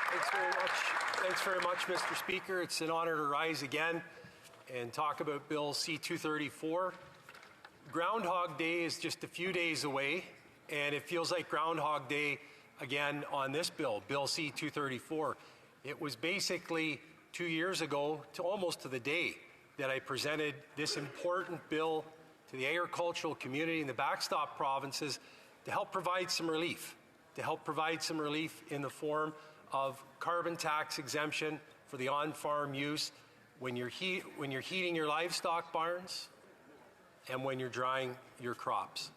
Thanks very much, Mr. Speaker. It's an honor to rise again and talk about Bill C-234. Groundhog Day is just a few days away, and it feels like Groundhog Day again on this bill, Bill C-234. It was basically 2 years ago, almost to the day, that I presented this important bill to the agricultural community in the backstop provinces to help provide some relief, in the form of carbon tax exemption for the on-farm use when you're heating your livestock barns and when you're drying your crops.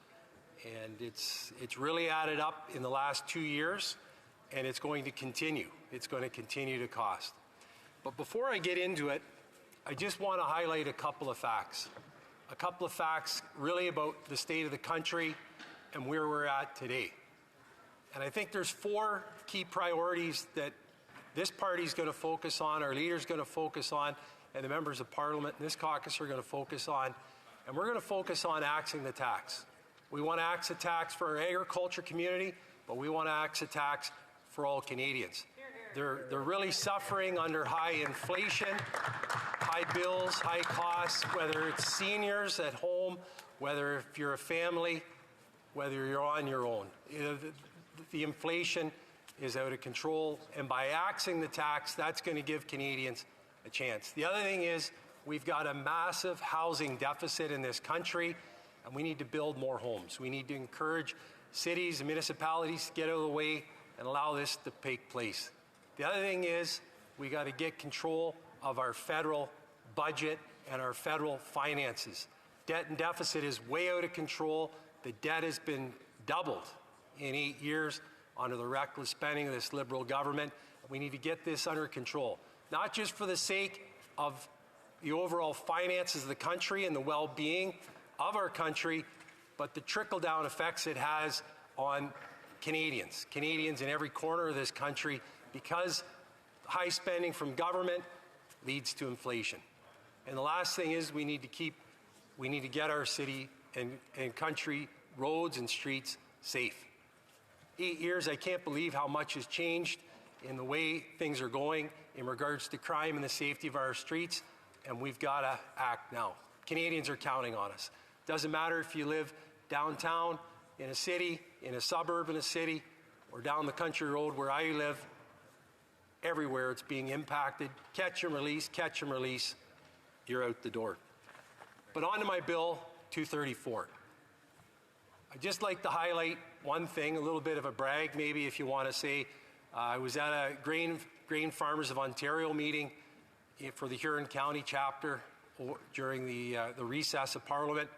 And it's really added up in the last 2 years, and it's going to continue. It's going to continue to cost. But before I get into it, I just want to highlight a couple of facts really about the state of the country and where we're at today. And I think there's 4 key priorities that this party is going to focus on, our leader is going to focus on, and the members of Parliament in this caucus are going to focus on. And we're going to focus on axing the tax. We want to axe the tax for our agriculture community, but we want to axe the tax for all Canadians. They're really suffering under high inflation, high bills, high costs, whether it's seniors at home, whether if you're a family, whether you're on your own. The inflation is out of control, and by axing the tax, that's going to give Canadians a chance. The other thing is we've got a massive housing deficit in this country, and we need to build more homes. We need to encourage cities and municipalities to get out of the way and allow this to take place. The other thing is we got to get control of our federal budget and our federal finances. Debt and deficit is way out of control. The debt has been doubled in 8 years under the reckless spending of this Liberal government. We need to get this under control, not just for the sake of the overall finances of the country and the well-being of our country, but the trickle-down effects it has on Canadians in every corner of this country, because high spending from government leads to inflation. And the last thing is we need to get our city and country roads and streets safe. 8 years, I can't believe how much has changed in the way things are going in regards to crime and the safety of our streets, and we've got to act now. Canadians are counting on us. Doesn't matter if you live downtown in a city, in a suburb in a city, or down the country road where I live. Everywhere it's being impacted. Catch and release, you're out the door. But on to my Bill 234. I'd just like to highlight one thing, a little bit of a brag maybe if you want to say. I was at a Grain Farmers of Ontario meeting for the Huron County chapter during the recess of Parliament,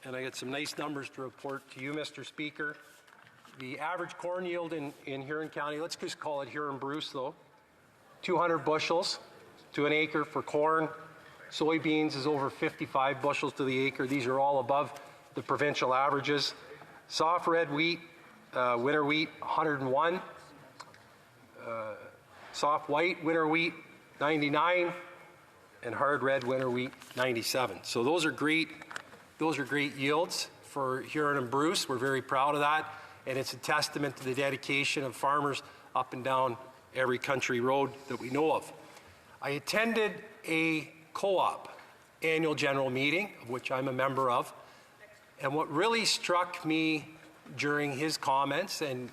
and I got some nice numbers to report to you, Mr. Speaker. The average corn yield in Huron County, let's just call it Huron Bruce though, 200 bushels to an acre for corn. Soybeans is over 55 bushels to the acre. These are all above the provincial averages. Soft red wheat, winter wheat, 101. Soft white winter wheat, 99. And hard red winter wheat, 97. So those are great yields for Huron and Bruce. We're very proud of that, and it's a testament to the dedication of farmers up and down every country road that we know of. I attended a co-op annual general meeting, of which I'm a member of, and what really struck me during his comments, and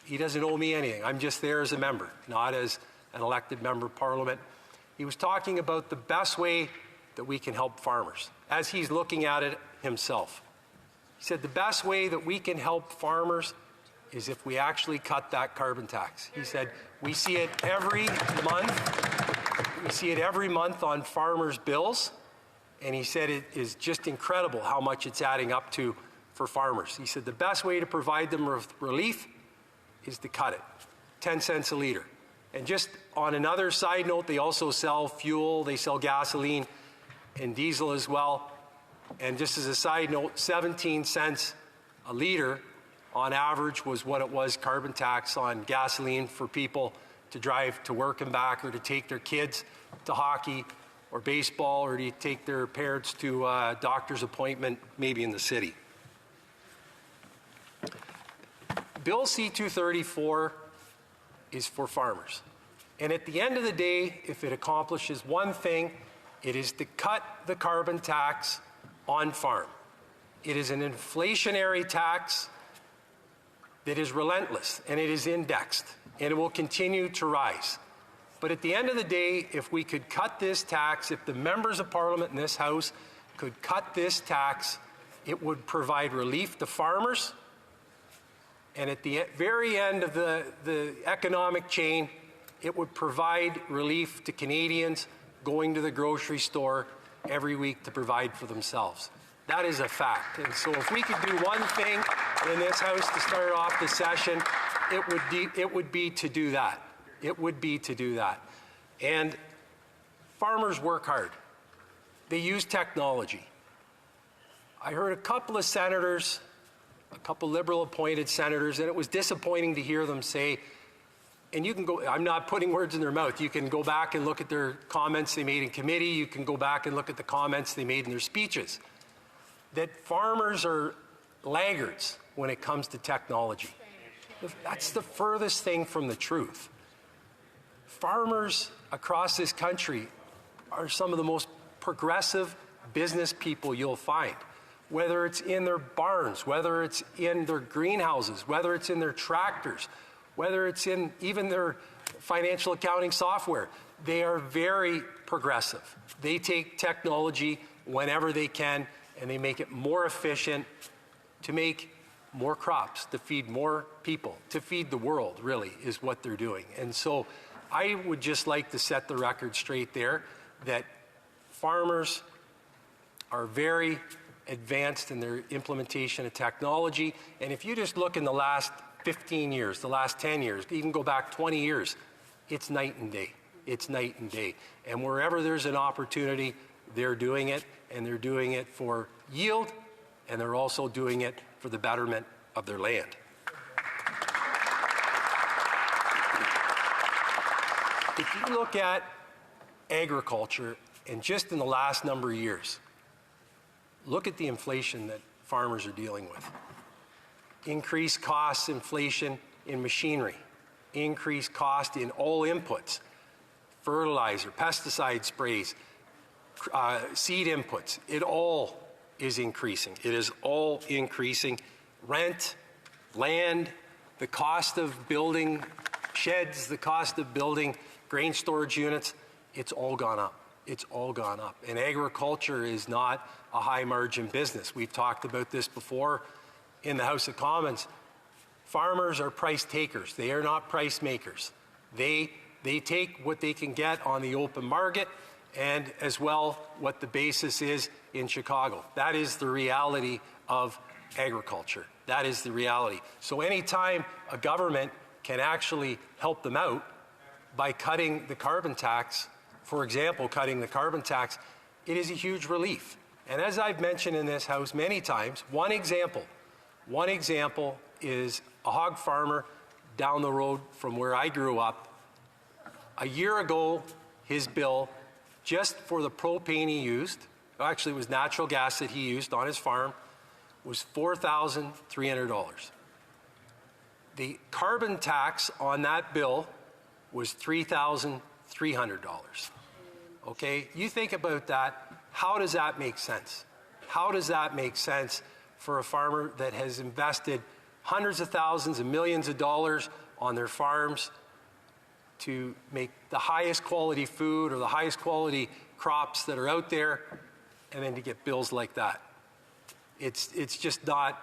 he doesn't owe me anything, I'm just there as a member, not as an elected member of Parliament. He was talking about the best way that we can help farmers, as he's looking at it himself. He said the best way that we can help farmers is if we actually cut that carbon tax. He said we see it every month. We see it every month on farmers' bills, and he said it is just incredible how much it's adding up to for farmers. He said the best way to provide them relief is to cut it, 10 cents a litre. And just on another side note, they also sell fuel, they sell gasoline and diesel as well. And just as a side note, 17 cents a litre on average was what it was carbon tax on gasoline for people to drive to work and back, or to take their kids to hockey or baseball, or to take their parents to a doctor's appointment, maybe in the city. Bill C-234 is for farmers. And at the end of the day, if it accomplishes one thing, it is to cut the carbon tax on farm. It is an inflationary tax that is relentless, and it is indexed, and it will continue to rise. But at the end of the day, if we could cut this tax, if the members of Parliament in this House could cut this tax, it would provide relief to farmers, and at the very end of the economic chain, it would provide relief to Canadians going to the grocery store every week to provide for themselves. That is a fact. And so if we could do one thing in this House to start off the session, it would be to do that. It would be to do that. And farmers work hard. They use technology. I heard a couple of senators, a couple Liberal appointed senators, and it was disappointing to hear them say, and you can go, I'm not putting words in their mouth, you can go back and look at their comments they made in committee, you can go back and look at the comments they made in their speeches, that farmers are laggards when it comes to technology. That's the furthest thing from the truth. Farmers across this country are some of the most progressive business people you'll find, whether it's in their barns, whether it's in their greenhouses, whether it's in their tractors, whether it's in even their financial accounting software. They are very progressive. They take technology whenever they can, and they make it more efficient to make more crops, to feed more people, to feed the world, really, is what they're doing. And so I would just like to set the record straight there that farmers are very advanced in their implementation of technology. And if you just look in the last 15 years, the last 10 years, even go back 20 years, it's night and day. It's night and day. And wherever there's an opportunity, they're doing it, and they're doing it for yield, and they're also doing it for the betterment of their land. If you look at agriculture, and just in the last number of years, look at the inflation that farmers are dealing with. Increased costs, inflation in machinery, increased cost in all inputs, fertilizer, pesticide sprays, seed inputs. It all is increasing. It is all increasing. Rent, land, the cost of building sheds, the cost of building grain storage units, it's all gone up. It's all gone up. And agriculture is not a high margin business. We've talked about this before in the House of Commons. Farmers are price takers. They are not price makers. They take what they can get on the open market, and as well what the basis is in Chicago. That is the reality of agriculture. That is the reality. So anytime a government can actually help them out by cutting the carbon tax, for example, cutting the carbon tax, it is a huge relief. And as I've mentioned in this House many times, one example is a hog farmer down the road from where I grew up. A year ago, his bill, just for the propane he used, actually it was natural gas that he used on his farm, was $4,300. The carbon tax on that bill was $3,300. Okay, you think about that, how does that make sense? How does that make sense for a farmer that has invested hundreds of thousands and millions of dollars on their farms to make the highest quality food or the highest quality crops that are out there, and then to get bills like that? It's just not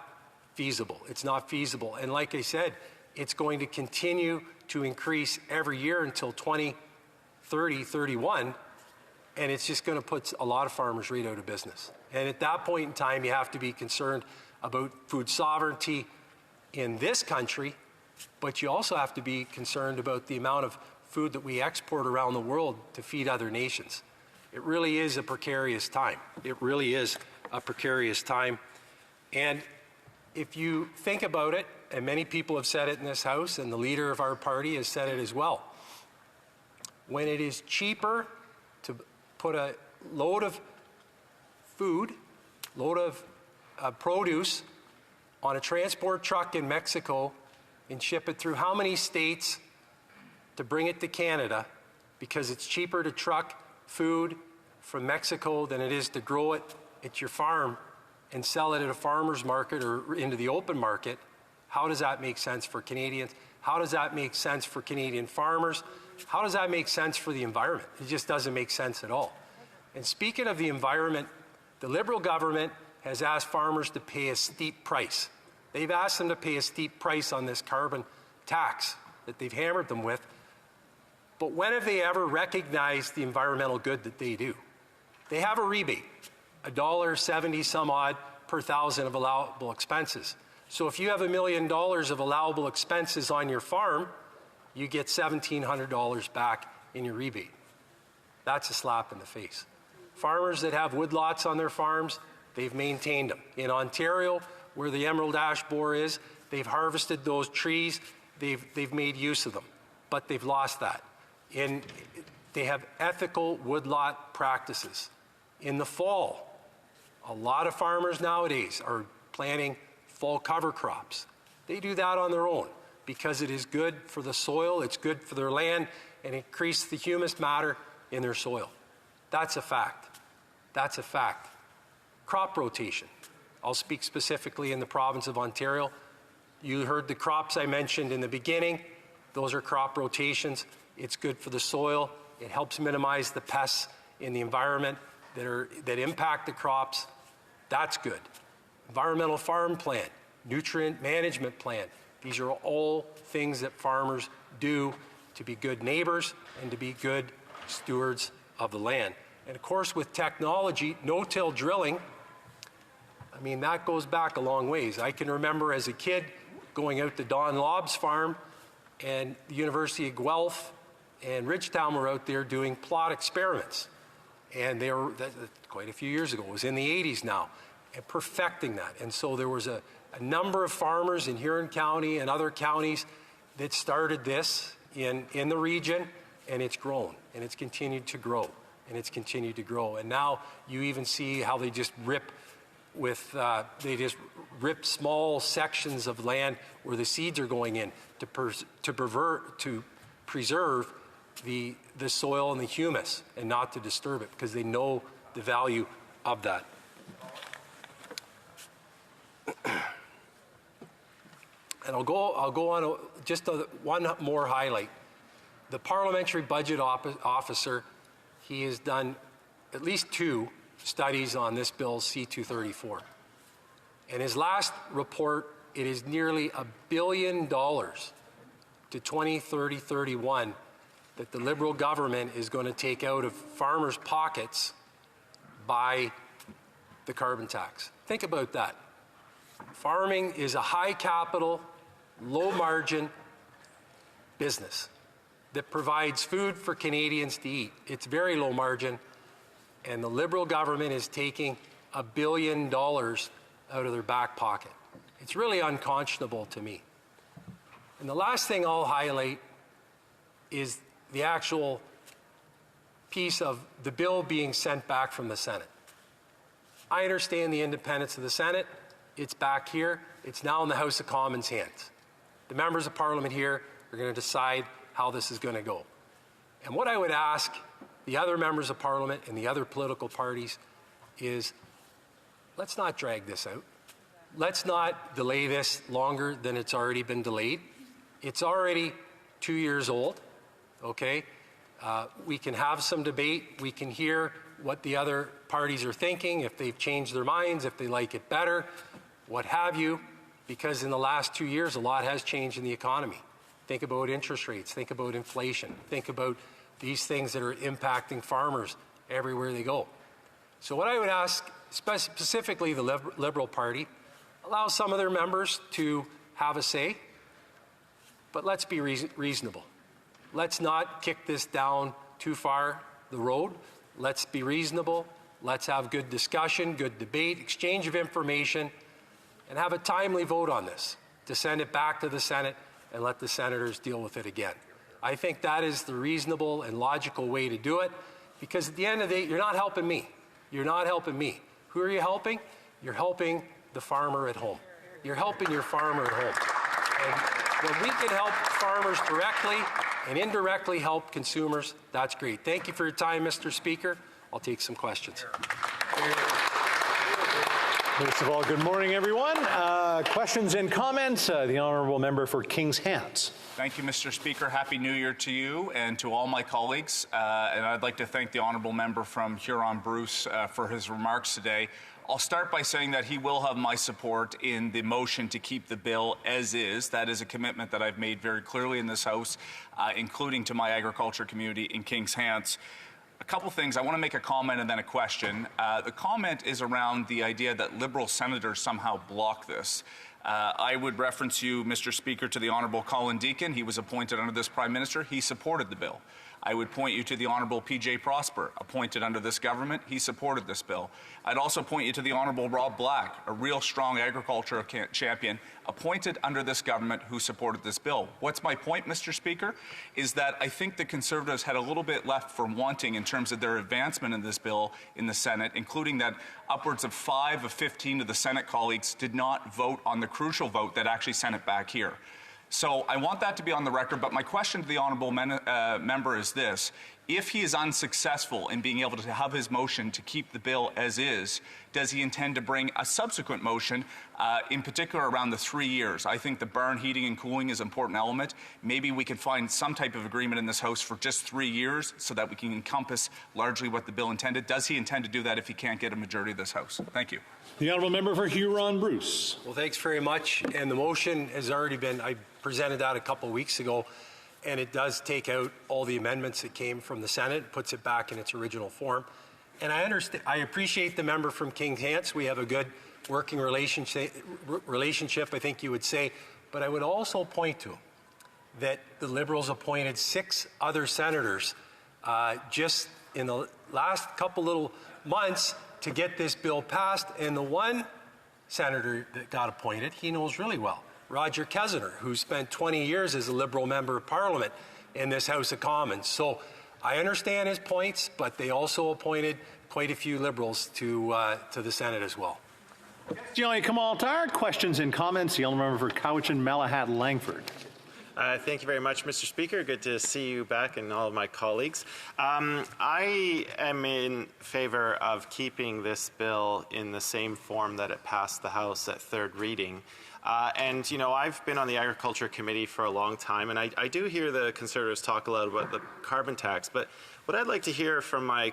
feasible. It's not feasible. And like I said, it's going to continue to increase every year until 2030, 31, and it's just going to put a lot of farmers right out of business. And at that point in time, you have to be concerned about food sovereignty in this country, but you also have to be concerned about the amount of food that we export around the world to feed other nations. It really is a precarious time. It really is a precarious time. And if you think about it, and many people have said it in this House, and the leader of our party has said it as well, when it is cheaper to put a load of food, load of produce on a transport truck in Mexico and ship it through how many states to bring it to Canada because it's cheaper to truck food from Mexico than it is to grow it at your farm and sell it at a farmer's market or into the open market. How does that make sense for Canadians? How does that make sense for Canadian farmers? How does that make sense for the environment? It just doesn't make sense at all. And speaking of the environment, the Liberal government has asked farmers to pay a steep price. They've asked them to pay a steep price on this carbon tax that they've hammered them with. But when have they ever recognized the environmental good that they do? They have a rebate, $1.70 some odd per thousand of allowable expenses. So if you have $1 million of allowable expenses on your farm, you get $1,700 back in your rebate. That's a slap in the face. Farmers that have woodlots on their farms, they've maintained them. In Ontario, where the emerald ash borer is, they've harvested those trees, they've made use of them, but they've lost that. They have ethical woodlot practices. In the fall, a lot of farmers nowadays are planting fall cover crops. They do that on their own because it is good for the soil, it's good for their land, and it increases the humus matter in their soil. That's a fact. That's a fact. Crop rotation. I'll speak specifically in the province of Ontario. You heard the crops I mentioned in the beginning. Those are crop rotations. It's good for the soil. It helps minimize the pests in the environment that impact the crops. That's good. Environmental farm plan, nutrient management plan. These are all things that farmers do to be good neighbors and to be good stewards of the land. And of course, with technology, no-till drilling, I mean, that goes back a long ways. I can remember as a kid going out to Don Lobb's farm, and the University of Guelph and Ridgetown were out there doing plot experiments. And they were quite a few years ago. It was in the 80s now, and perfecting that. And so there was a number of farmers in Huron County and other counties that started this in the region, and it's grown, and it's continued to grow, and it's continued to grow. And now you even see how they just rip small sections of land where the seeds are going in to preserve the soil and the humus and not to disturb it because they know the value of that. And I'll go on just one more highlight. The Parliamentary Budget Officer, he has done at least 2 studies on this bill, C-234. In his last report, it is nearly $1 billion to 2030-31 that the Liberal government is going to take out of farmers' pockets by the carbon tax. Think about that. Farming is a high capital, low margin business that provides food for Canadians to eat. It's very low margin, and the Liberal government is taking $1 billion out of their back pocket. It's really unconscionable to me. And the last thing I'll highlight is the actual piece of the bill being sent back from the Senate. I understand the independence of the Senate. It's back here. It's now in the House of Commons' hands. The members of Parliament here are going to decide how this is going to go. And what I would ask the other members of Parliament and the other political parties is, let's not drag this out. Let's not delay this longer than it's already been delayed. It's already 2 years old, okay? We can have some debate. We can hear what the other parties are thinking, if they've changed their minds, if they like it better, what have you, because in the last 2 years, a lot has changed in the economy. Think about interest rates, think about inflation, think about these things that are impacting farmers everywhere they go. So what I would ask, specifically the Liberal Party, allow some of their members to have a say, but let's be reasonable. Let's not kick this down too far the road. Let's be reasonable. Let's have good discussion, good debate, exchange of information, and have a timely vote on this to send it back to the Senate and let the senators deal with it again. I think that is the reasonable and logical way to do it, because at the end of the day, you're not helping me. You're not helping me. Who are you helping? You're helping the farmer at home. You're helping your farmer at home. And when we can help farmers directly and indirectly help consumers, that's great. Thank you for your time, Mr. Speaker. I'll take some questions. First of all, good morning, everyone. Questions and comments? The honourable member for Kings Hants. Thank you, Mr. Speaker. Happy New Year to you and to all my colleagues. And I'd like to thank the honourable member from Huron-Bruce for his remarks today. I'll start by saying that he will have my support in the motion to keep the bill as is. That is a commitment that I've made very clearly in this House, including to my agriculture community in Kings Hants. A couple things. I want to make a comment and then a question. The comment is around the idea that Liberal senators somehow block this. I would reference you, Mr. Speaker, to the Honourable Colin Deacon. He was appointed under this Prime Minister. He supported the bill. I would point you to the Honourable P.J. Prosper, appointed under this government. He supported this bill. I'd also point you to the Honourable Rob Black, a real strong agriculture champion, appointed under this government who supported this bill. What's my point, Mr. Speaker, is that I think the Conservatives had a little bit left for wanting in terms of their advancement in this bill in the Senate, including that upwards of 5 of 15 of the Senate colleagues did not vote on the crucial vote that actually sent it back here. So I want that to be on the record, but my question to the honourable member is this. If he is unsuccessful in being able to have his motion to keep the bill as is, does he intend to bring a subsequent motion, in particular around the 3 years? I think the barn heating and cooling is an important element. Maybe we can find some type of agreement in this House for just 3 years so that we can encompass largely what the bill intended. Does he intend to do that if he can't get a majority of this House? Thank you. The honourable member for Huron-Bruce. Well, thanks very much. And the motion has already been, I presented that a couple of weeks ago, and it does take out all the amendments that came from the Senate, puts it back in its original form. And I appreciate the member from Kings Hants. We have a good working relationship, I think you would say. But I would also point to that the Liberals appointed 6 other senators just in the last couple little months to get this bill passed. And the one senator that got appointed, he knows really well, Roger Kesener, who spent 20 years as a Liberal member of Parliament in this House of Commons. So I understand his points, but they also appointed quite a few Liberals to the Senate as well. Questions and comments? The honourable member for Cowichan, Malahat, Langford. Thank you very much, Mr. Speaker. Good to see you back and all of my colleagues. I am in favour of keeping this bill in the same form that it passed the House at third reading. And, you know, I've been on the Agriculture Committee for a long time, and I do hear the Conservatives talk a lot about the carbon tax, but what I'd like to hear from my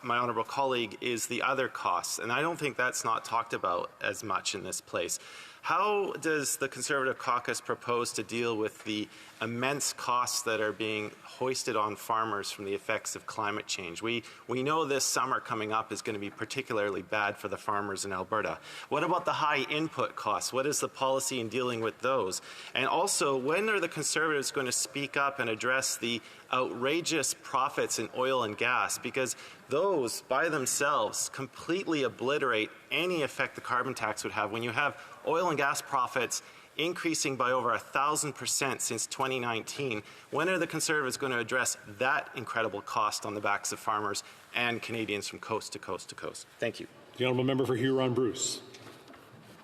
honourable colleague is the other costs, and I don't think that's not talked about as much in this place. How does the Conservative caucus propose to deal with the immense costs that are being hoisted on farmers from the effects of climate change? We know this summer coming up is going to be particularly bad for the farmers in Alberta. What about the high input costs? What is the policy in dealing with those? And also, when are the Conservatives going to speak up and address the outrageous profits in oil and gas? Because those by themselves completely obliterate any effect the carbon tax would have when you have oil and gas profits increasing by over 1,000% since 2019. When are the Conservatives going to address that incredible cost on the backs of farmers and Canadians from coast to coast to coast? Thank you. The honourable member for Huron-Bruce.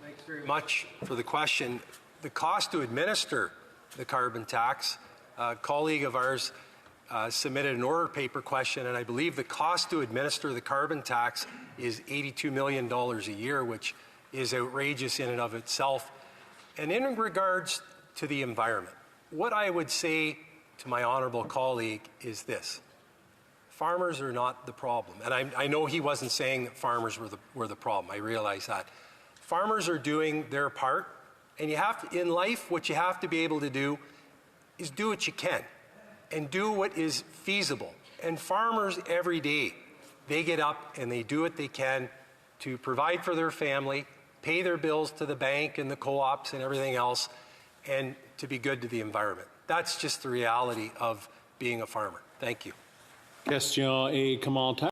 Thanks very much for the question. The cost to administer the carbon tax, a colleague of ours submitted an order paper question, and I believe the cost to administer the carbon tax is $82 million a year, which is outrageous in and of itself. And in regards to the environment, what I would say to my honourable colleague is this. Farmers are not the problem. And I know he wasn't saying that farmers were the problem. I realize that. Farmers are doing their part. And you have to, in life, what you have to be able to do is do what you can and do what is feasible. And farmers every day, they get up and they do what they can to provide for their family, pay their bills to the bank and the co-ops and everything else, and to be good to the environment. That's just the reality of being a farmer. Thank you. Question et commentaire.